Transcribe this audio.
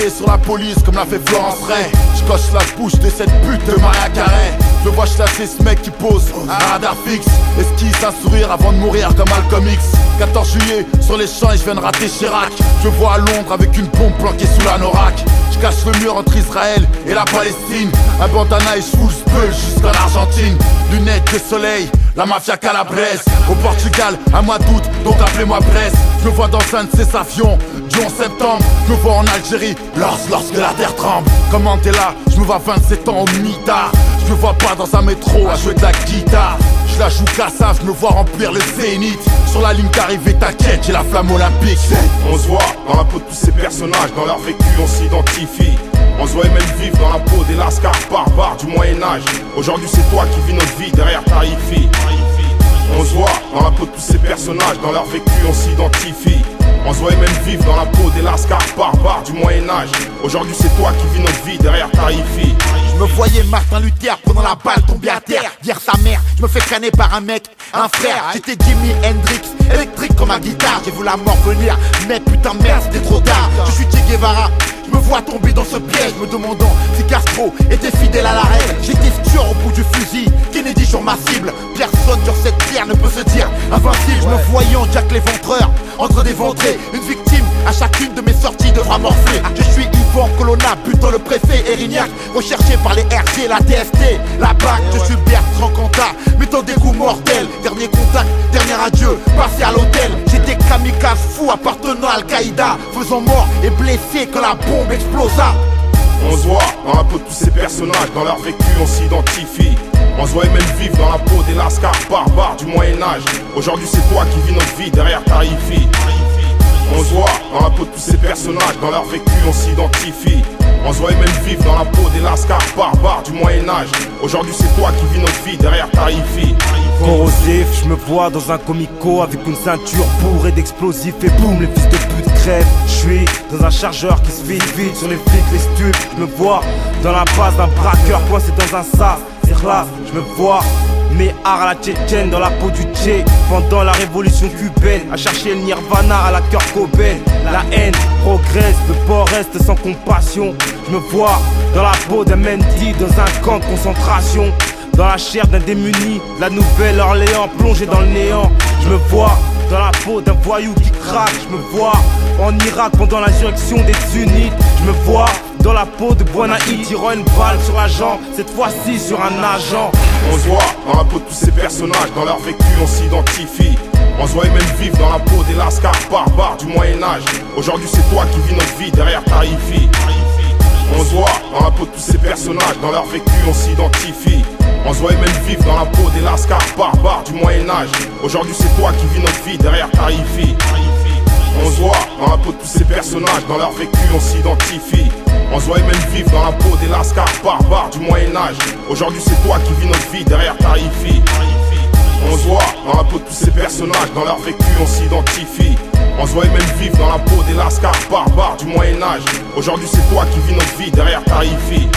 tirer sur la police comme l'a fait Florence Ray. Je coche la bouche de cette pute de Maria Carey. Je vois chasser ce mec qui pose un radar fixe, esquisse un sourire avant de mourir comme Malcolm X. 14 juillet, sur les champs et je viens de rater Chirac. Je vois à Londres avec une pompe planquée sous la Norac. Je cache le mur entre Israël et la Palestine. Un bandana et je fous le jusqu'en Argentine. Lunettes de soleil, la mafia calabraise. Au Portugal, un mois d'août, donc appelez-moi Brest. Je me vois dans un de ces avions du 11 septembre. Je me vois en Algérie, lorsque la terre tremble. Comme Mandela, je me vois 27 ans au mitard. Je me vois pas dans un métro à jouer de la guitare. Je la joue Kassav, je me vois remplir le zénith. Sur la ligne d'arrivée, t'inquiète, j'ai la flamme olympique. On se voit dans la peau de tous ces personnages. Dans leur vécu, on s'identifie. On se voit même vivre dans la peau des lascars barbares du Moyen-Âge. Aujourd'hui, c'est toi qui vis notre vie derrière ta hi-fi. On se voit dans la peau de tous ces personnages. Dans leur vécu, on s'identifie. On se voit même vivre dans la peau des lascars barbares du Moyen-Âge. Aujourd'hui, c'est toi qui vis notre vie derrière ta hi-fi. Je me voyais Martin Luther prenant la balle tomber à terre. Dire sa mère, je me fais canner par un mec, un frère. J'étais Jimi Hendrix, électrique comme ma guitare. J'ai vu la mort venir, mais putain merde, c'était trop tard. Je suis Che Guevara, je me vois tomber dans ce piège, me demandant si Castro était fidèle à la règle. J'étais sûr au bout du fusil, Kennedy sur ma cible. Personne sur cette terre ne peut se dire invincible. Je me voyais en Jack l'éventreur, entre des ventrés. Une victime à chacune de mes sorties devra morfler. Je suis Yvan Colonna, butant le préfet Erignac, recherché par les RG, la DST, la BAC. Je suis Bertrand Cantat, mettant des coups mortels. Dernier contact, dernier adieu, passé à l'hôtel. J'étais kamikaze fou appartenant à Al-Qaïda, faisant mort et blessé quand la bombe explosa. On se voit dans la peau de tous ces personnages. Dans leur vécu, on s'identifie. On se voit même vivre dans la peau des lascars barbares du Moyen-Âge. Aujourd'hui, c'est toi qui vis notre vie derrière ta hi-fi. On se voit dans la peau de tous ces personnages. Dans leur vécu, on s'identifie. On se voit même vivre dans la peau des lascars barbares du Moyen-Âge. Aujourd'hui, c'est toi qui vis notre vie derrière ta hi-fi. Corrosif, je me vois dans un comico avec une ceinture bourrée d'explosifs et boum, les fils de pute crèvent. Je suis dans un chargeur qui se vide vite sur les flics, les stupes. Je me vois dans la base d'un braqueur coincé dans un sas. C'est là, je me vois mes arts à la tchétchène dans la peau du Tché. Pendant la révolution cubaine, à chercher le nirvana à la Kurt Cobain. La haine progresse, le port reste sans compassion. Je me vois dans la peau d'un Mendy dans un camp de concentration. Dans la chair d'un démuni, la Nouvelle-Orléans plongée dans le néant. Je me vois dans la peau d'un voyou qui craque. Je me vois en Irak pendant l'insurrection des sunnites. Je me vois dans la peau de Bonaï tirant une balle sur la jambe, cette fois-ci sur un agent. On se voit dans la peau de tous ces personnages. Dans leur vécu, on s'identifie. On se voit même vivre dans la peau des lascars barbares du Moyen-Âge. Aujourd'hui, c'est toi qui vis notre vie derrière ta hi-fi. On se voit dans la peau de tous ces personnages. Dans leur vécu, on s'identifie. On se voit même vivre dans la peau des lascars barbares du Moyen-Âge. Aujourd'hui, c'est toi qui vis notre vie derrière ta hi-fi. On se voit dans la peau de tous ces personnages. Dans leur vécu, on s'identifie. On se voit même vivre dans la peau des lascars barbares du Moyen-Âge. Aujourd'hui, c'est toi qui vis notre vie derrière ta hi-fi. On se voit dans la peau de tous ces personnages. Dans leur vécu, on s'identifie. On se voit même vivre dans la peau des lascars barbares du Moyen-Âge. Aujourd'hui, c'est toi qui vis notre vie derrière ta hi-fi.